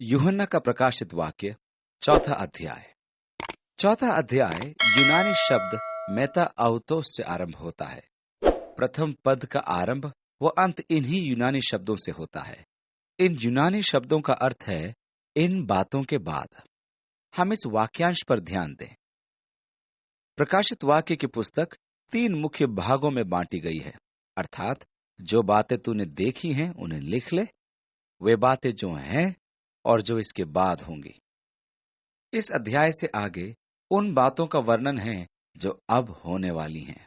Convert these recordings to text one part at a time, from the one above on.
यूहन्ना का प्रकाशित वाक्य, चौथा अध्याय। चौथा अध्याय यूनानी शब्द मेता औतोस से आरंभ होता है। प्रथम पद का आरंभ व अंत इन्हीं यूनानी शब्दों से होता है। इन यूनानी शब्दों का अर्थ है इन बातों के बाद। हम इस वाक्यांश पर ध्यान दें। प्रकाशित वाक्य की पुस्तक 3 मुख्य भागों में बांटी गई है, अर्थात जो बातें तूने देखी हैं उन्हें लिख ले, वे बातें जो हैं और जो इसके बाद होंगी। इस अध्याय से आगे उन बातों का वर्णन है जो अब होने वाली हैं।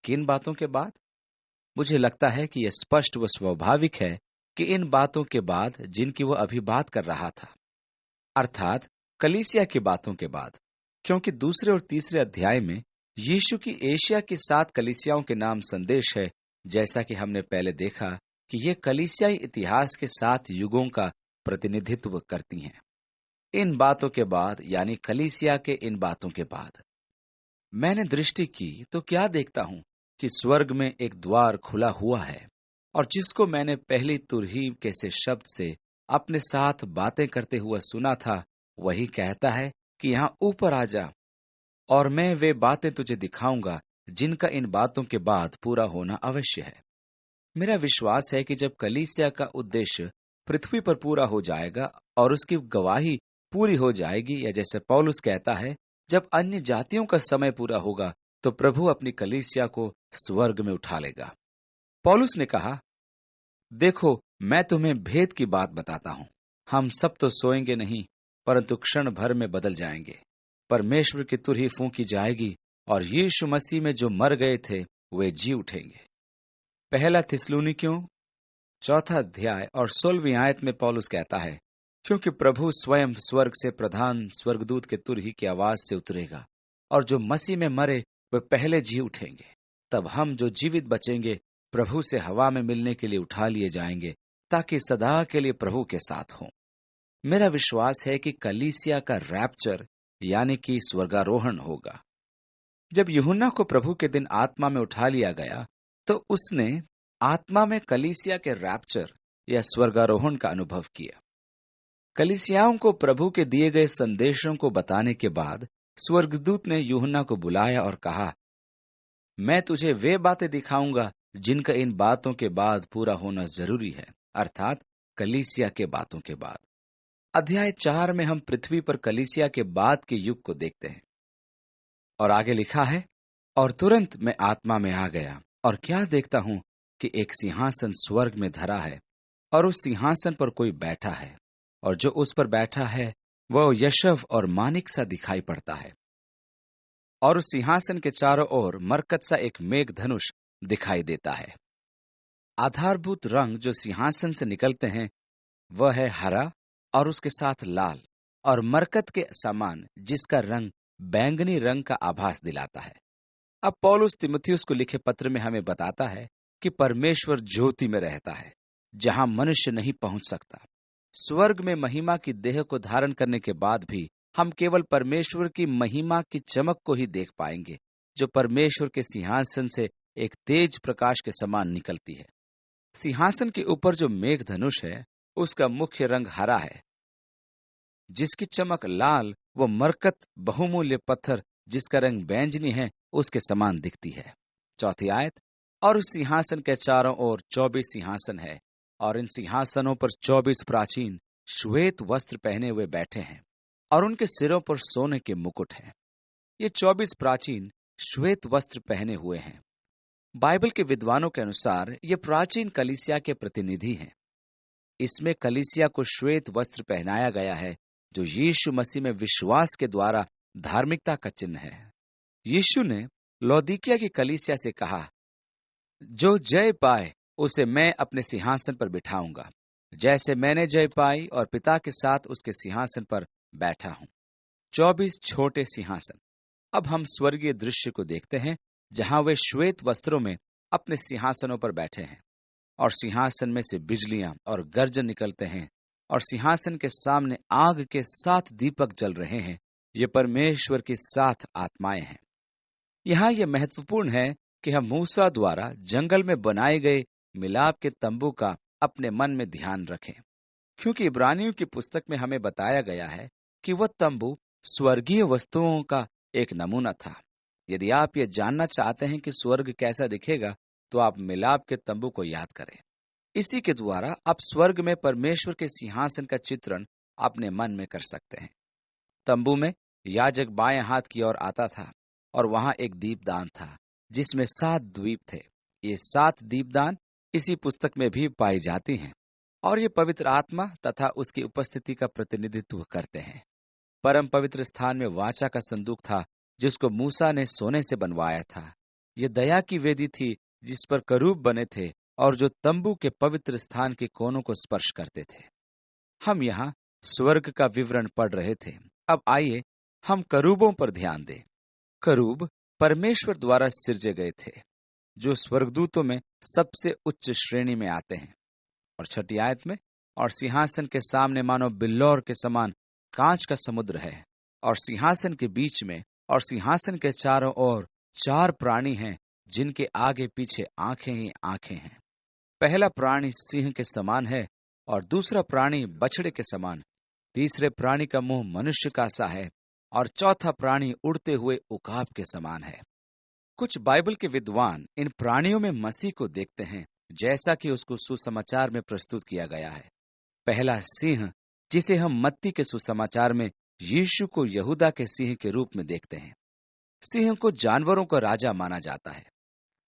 किन बातों के बाद? मुझे लगता है कि यह स्पष्ट व स्वाभाविक है कि इन बातों के बाद जिनकी वह अभी बात कर रहा था, अर्थात कलीसिया की बातों के बाद, क्योंकि दूसरे और तीसरे अध्याय में यीशु की एशिया की 7 कलीसियाओं के नाम संदेश है, जैसा कि हमने पहले देखा कि ये कलीसियाई इतिहास के 7 युगों का प्रतिनिधित्व करती हैं। इन बातों के बाद, यानी कलीसिया के इन बातों के बाद, मैंने दृष्टि की तो क्या देखता हूं कि स्वर्ग में एक द्वार खुला हुआ है, और जिसको मैंने पहली तुरही के से शब्द से अपने साथ बातें करते हुए सुना था, वही कहता है कि यहां ऊपर आ जा, और मैं वे बातें तुझे दिखाऊंगा जिनका इन बातों के बाद पूरा होना अवश्य है। मेरा विश्वास है कि जब कलीसिया का उद्देश्य पृथ्वी पर पूरा हो जाएगा और उसकी गवाही पूरी हो जाएगी, या जैसे पौलुस कहता है, जब अन्य जातियों का समय पूरा होगा तो प्रभु अपनी कलीसिया को स्वर्ग में उठा लेगा। पौलुस ने कहा, देखो मैं तुम्हें भेद की बात बताता हूं, हम सब तो सोएंगे नहीं, परंतु क्षण भर में बदल जाएंगे। परमेश्वर की तुरही फूंकी जाएगी और यीशु मसीह में जो मर गए थे वे जी उठेंगे। पहला थिस्सलुनीकियों चौथा अध्याय और 16वीं आयत में पौलुस कहता है, क्योंकि प्रभु स्वयं स्वर्ग से प्रधान स्वर्गदूत के तुरही की आवाज से उतरेगा, और जो मसीह में मरे वे पहले जी उठेंगे। तब हम जो जीवित बचेंगे प्रभु से हवा में मिलने के लिए उठा लिए जाएंगे, ताकि सदा के लिए प्रभु के साथ हों। मेरा विश्वास है कि कलीसिया का रैप्चर यानी कि स्वर्गारोहण होगा। जब यूहन्ना को प्रभु के दिन आत्मा में उठा लिया गया, तो उसने आत्मा में कलीसिया के रैप्चर या स्वर्गारोहण का अनुभव किया। कलीसियाओं को प्रभु के दिए गए संदेशों को बताने के बाद स्वर्गदूत ने यूहन्ना को बुलाया और कहा, मैं तुझे वे बातें दिखाऊंगा जिनका इन बातों के बाद पूरा होना जरूरी है, अर्थात कलीसिया के बातों के बाद। अध्याय 4 में हम पृथ्वी पर कलीसिया के बाद के युग को देखते हैं, और आगे लिखा है, और तुरंत मैं आत्मा में आ गया, और क्या देखता हूं कि एक सिंहासन स्वर्ग में धरा है, और उस सिंहासन पर कोई बैठा है, और जो उस पर बैठा है वह यशव और मानिक सा दिखाई पड़ता है, और उस सिंहासन के चारों ओर मरकत सा एक मेघ धनुष दिखाई देता है। आधारभूत रंग जो सिंहासन से निकलते हैं वह है हरा और उसके साथ लाल, और मरकत के समान जिसका रंग बैंगनी रंग का आभास दिलाता है। अब पौलुस तीमुथियुस को लिखे पत्र में हमें बताता है कि परमेश्वर ज्योति में रहता है, जहां मनुष्य नहीं पहुंच सकता। स्वर्ग में महिमा की देह को धारण करने के बाद भी हम केवल परमेश्वर की महिमा की चमक को ही देख पाएंगे, जो परमेश्वर के सिंहासन से एक तेज प्रकाश के समान निकलती है। सिंहासन के ऊपर जो मेघ धनुष है उसका मुख्य रंग हरा है, जिसकी चमक लाल व मरकत बहुमूल्य पत्थर जिसका रंग बैंजनी है उसके समान दिखती है। चौथी आयत, और उस सिंहासन के चारों ओर 24 सिंहासन है, और इन सिंहासनों पर 24 प्राचीन श्वेत वस्त्र पहने हुए बैठे हैं, और उनके सिरों पर सोने के मुकुट हैं। ये 24 प्राचीन श्वेत वस्त्र पहने हुए हैं। बाइबल के विद्वानों के अनुसार ये प्राचीन कलीसिया के प्रतिनिधि हैं। इसमें कलीसिया को श्वेत वस्त्र पहनाया गया है, जो यीशु मसीह में विश्वास के द्वारा धार्मिकता का चिन्ह है। यीशु ने लौदीकिया की कलीसिया से कहा, जो जय पाए उसे मैं अपने सिंहासन पर बिठाऊंगा, जैसे मैंने जय पाई और पिता के साथ उसके सिंहासन पर बैठा हूं। 24 छोटे सिंहासन। अब हम स्वर्गीय दृश्य को देखते हैं, जहां वे श्वेत वस्त्रों में अपने सिंहासनों पर बैठे हैं, और सिंहासन में से बिजलियां और गर्जन निकलते हैं, और सिंहासन के सामने आग के 7 दीपक जल रहे हैं। ये परमेश्वर की 7 आत्माएं हैं। यहां यह महत्वपूर्ण है कि हम मूसा द्वारा जंगल में बनाए गए मिलाप के तंबू का अपने मन में ध्यान रखें, क्योंकि इब्रानियों की पुस्तक में हमें बताया गया है कि वह तंबू स्वर्गीय वस्तुओं का एक नमूना था। यदि आप ये जानना चाहते हैं कि स्वर्ग कैसा दिखेगा, तो आप मिलाप के तंबू को याद करें। इसी के द्वारा आप स्वर्ग में परमेश्वर के सिंहासन का चित्रण अपने मन में कर सकते हैं। तंबू में याजक बाएं हाथ की ओर आता था और वहां एक दीपदान था जिसमें 7 द्वीप थे। ये 7 दीपदान इसी पुस्तक में भी पाई जाती हैं और ये पवित्र आत्मा तथा उसकी उपस्थिति का प्रतिनिधित्व करते हैं। परम पवित्र स्थान में वाचा का संदूक था जिसको मूसा ने सोने से बनवाया था। ये दया की वेदी थी जिस पर करूब बने थे और जो तंबू के पवित्र स्थान के कोनों को स्पर्श करते थे। हम यहाँ स्वर्ग का विवरण पढ़ रहे थे। अब आइए हम करूबों पर ध्यान दें। करूब परमेश्वर द्वारा सिरजे गए थे जो स्वर्गदूतों में सबसे उच्च श्रेणी में आते हैं। और 6 आयत में, और सिंहासन के सामने मानो बिल्लौर के समान कांच का समुद्र है और सिंहासन के बीच में और सिंहासन के चारों ओर 4 प्राणी हैं जिनके आगे पीछे आंखें ही आंखें हैं। पहला प्राणी सिंह के समान है और दूसरा प्राणी बछड़े के समान, तीसरे प्राणी का मुंह मनुष्य का सा है और चौथा प्राणी उड़ते हुए उकाब के समान है। कुछ बाइबल के विद्वान इन प्राणियों में मसीह को देखते हैं जैसा कि उसको सुसमाचार में प्रस्तुत किया गया है। पहला सिंह, जिसे हम मत्ती के सुसमाचार में यीशु को यहूदा के सिंह के रूप में देखते हैं। सिंह को जानवरों का राजा माना जाता है।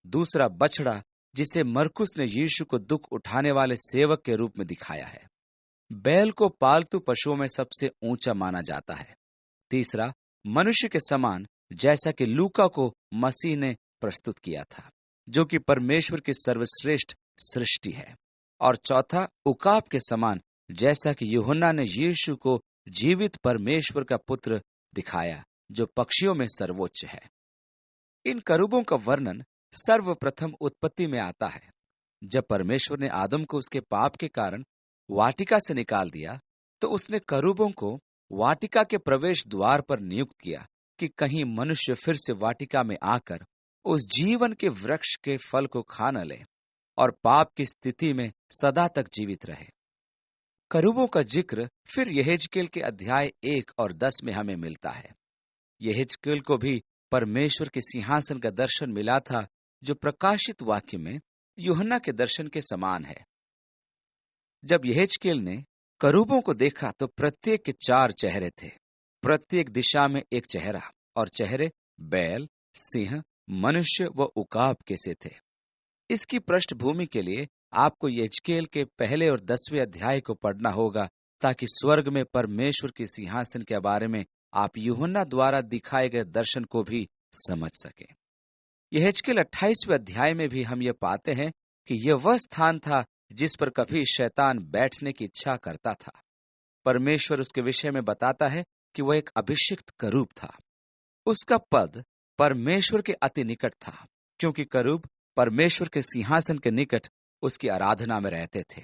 दूसरा बछड़ा, जिसे मरकुस ने यीशु को दुख उठाने वाले सेवक के रूप में दिखाया है। बैल को पालतू पशुओं में सबसे ऊंचा माना जाता है। तीसरा मनुष्य के समान, जैसा कि लूका को मसीह ने प्रस्तुत किया था, जो कि परमेश्वर की सर्वश्रेष्ठ सृष्टि है। और चौथा उकाब के समान, जैसा कि यूहन्ना ने यीशु को जीवित परमेश्वर का पुत्र दिखाया, जो पक्षियों में सर्वोच्च है। इन करूबों का वर्णन सर्वप्रथम उत्पत्ति में आता है। जब परमेश्वर ने आदम को उसके पाप के कारण वाटिका से निकाल दिया, तो उसने करूबों को वाटिका के प्रवेश द्वार पर नियुक्त किया कि कहीं मनुष्य फिर से वाटिका में आकर उस जीवन के वृक्ष के फल को खा न ले और पाप की स्थिति में सदा तक जीवित रहे। करूबों का जिक्र फिर यहेजकेल के अध्याय 1 और 10 में हमें मिलता है। यहेजकेल को भी परमेश्वर के सिंहासन का दर्शन मिला था, जो प्रकाशित वाक्य में यूहन्ना के दर्शन के समान है। जब यहेजकेल ने करूबों को देखा तो प्रत्येक के 4 चेहरे थे, प्रत्येक दिशा में एक चेहरा, और चेहरे बैल, सिंह, मनुष्य व उकाब के से थे। इसकी पृष्ठभूमि के लिए आपको यहेजकेल के पहले और 10वें अध्याय को पढ़ना होगा, ताकि स्वर्ग में परमेश्वर के सिंहासन के बारे में आप यूहन्ना द्वारा दिखाए गए दर्शन को भी समझ सके। यहेजकेल 28वें अध्याय में भी हम ये पाते हैं कि यह वह स्थान था जिस पर कभी शैतान बैठने की इच्छा करता था। परमेश्वर उसके विषय में बताता है कि वह एक अभिषिक्त करूब था। उसका पद परमेश्वर के अति निकट था, क्योंकि करूब परमेश्वर के सिंहासन के निकट उसकी आराधना में रहते थे।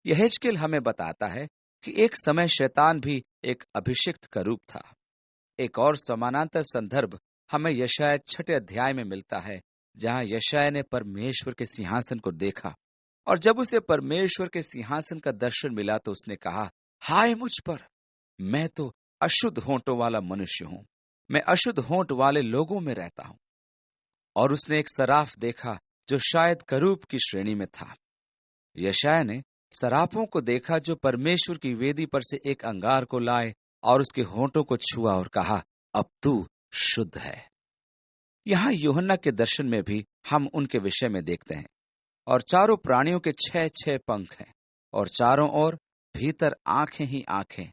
यहेजकेल हमें बताता है कि एक समय शैतान भी एक अभिषिक्त करूब था। एक और समानांतर संदर्भ हमें यशायाह 6 अध्याय में मिलता है, जहां यशायाह ने परमेश्वर के सिंहासन को देखा, और जब उसे परमेश्वर के सिंहासन का दर्शन मिला तो उसने कहा, हाय मुझ पर, मैं तो अशुद्ध होंठों वाला मनुष्य हूं, मैं अशुद्ध होंठ वाले लोगों में रहता हूं। और उसने एक सराफ देखा जो शायद करूब की श्रेणी में था। यशायाह ने सराफों को देखा जो परमेश्वर की वेदी पर से एक अंगार को लाए और उसके होंठों को छुआ और कहा, अब तू शुद्ध है। यहां यूहन्ना के दर्शन में भी हम उनके विषय में देखते हैं। और चारों प्राणियों के 6 पंख हैं और चारों ओर भीतर आंखें ही आंखें,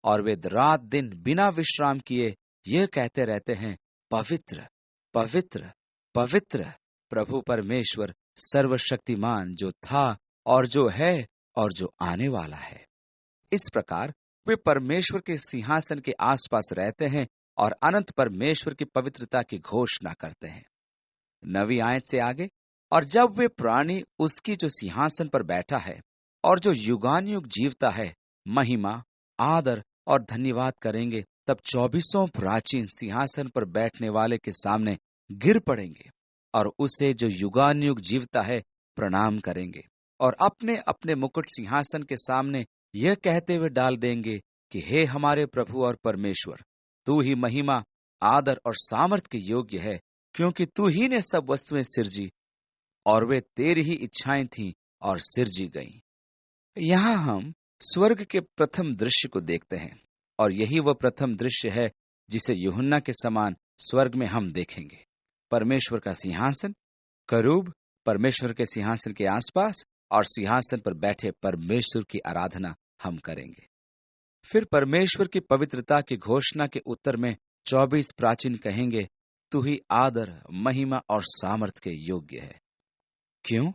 और वे रात दिन बिना विश्राम किए ये कहते रहते हैं, पवित्र पवित्र पवित्र प्रभु परमेश्वर सर्वशक्तिमान, जो था और जो है और जो आने वाला है। इस प्रकार वे परमेश्वर के सिंहासन के आसपास रहते हैं और अनंत परमेश्वर की पवित्रता की घोषणा करते हैं। 9वीं आयत से आगे, और जब वे प्राणी उसकी जो सिंहासन पर बैठा है और जो युगानुयुग जीवता है महिमा, आदर और धन्यवाद करेंगे, तब 24 प्राचीन सिंहासन पर बैठने वाले के सामने गिर पड़ेंगे और उसे जो युगानुयुग जीवता है प्रणाम करेंगे और अपने अपने मुकुट सिंहासन के सामने यह कहते हुए डाल देंगे कि हे हमारे प्रभु और परमेश्वर, तू ही महिमा, आदर और सामर्थ के योग्य है, क्योंकि तू ही ने सब वस्तुएं सिरजी और वे तेरी ही इच्छाएं थीं और सिरजी गईं। यहां हम स्वर्ग के प्रथम दृश्य को देखते हैं, और यही वह प्रथम दृश्य है जिसे यूहन्ना के समान स्वर्ग में हम देखेंगे। परमेश्वर का सिंहासन, करूब परमेश्वर के सिंहासन के आसपास, और सिंहासन पर बैठे परमेश्वर की आराधना हम करेंगे। फिर परमेश्वर की पवित्रता की घोषणा के उत्तर में 24 प्राचीन कहेंगे, तू ही आदर, महिमा और सामर्थ के योग्य है। क्यों?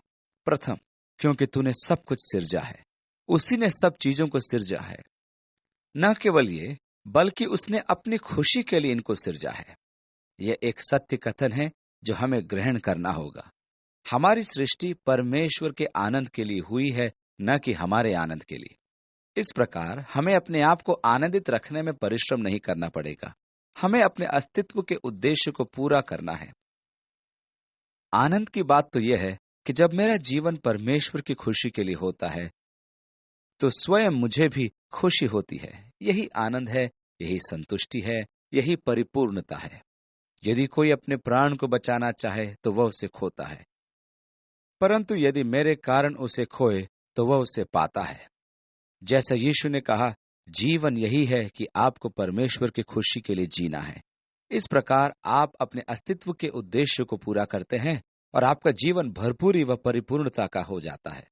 प्रथम, क्योंकि तूने सब कुछ सिरजा है। उसी ने सब चीजों को सिरजा है। न केवल ये, बल्कि उसने अपनी खुशी के लिए इनको सिरजा है। यह एक सत्य कथन है जो हमें ग्रहण करना होगा। हमारी सृष्टि परमेश्वर के आनंद के लिए हुई है, न कि हमारे आनंद के लिए। इस प्रकार हमें अपने आप को आनंदित रखने में परिश्रम नहीं करना पड़ेगा। हमें अपने अस्तित्व के उद्देश्य को पूरा करना है। आनंद की बात तो यह है कि जब मेरा जीवन परमेश्वर की खुशी के लिए होता है, तो स्वयं मुझे भी खुशी होती है। यही आनंद है, यही संतुष्टि है, यही परिपूर्णता है। यदि कोई अपने प्राण को बचाना चाहे तो वह उसे खोता है, परंतु यदि मेरे कारण उसे खोए तो वह उसे पाता है। जैसा यीशु ने कहा, जीवन यही है कि आपको परमेश्वर की खुशी के लिए जीना है। इस प्रकार आप अपने अस्तित्व के उद्देश्य को पूरा करते हैं और आपका जीवन भरपूरी व परिपूर्णता का हो जाता है।